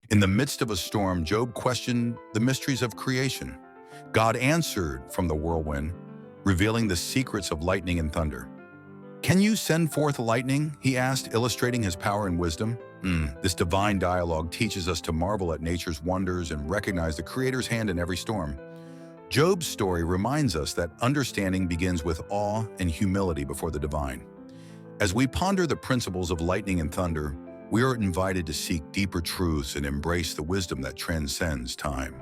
In the midst of a storm, Job questioned the mysteries of creation. God answered from the whirlwind, revealing the secrets of lightning and thunder. "Can you send forth lightning?" he asked, illustrating his power and wisdom. This divine dialogue teaches us to marvel at nature's wonders and recognize the Creator's hand in every storm. Job's story reminds us that understanding begins with awe and humility before the divine. As we ponder the principles of lightning and thunder, we are invited to seek deeper truths and embrace the wisdom that transcends time.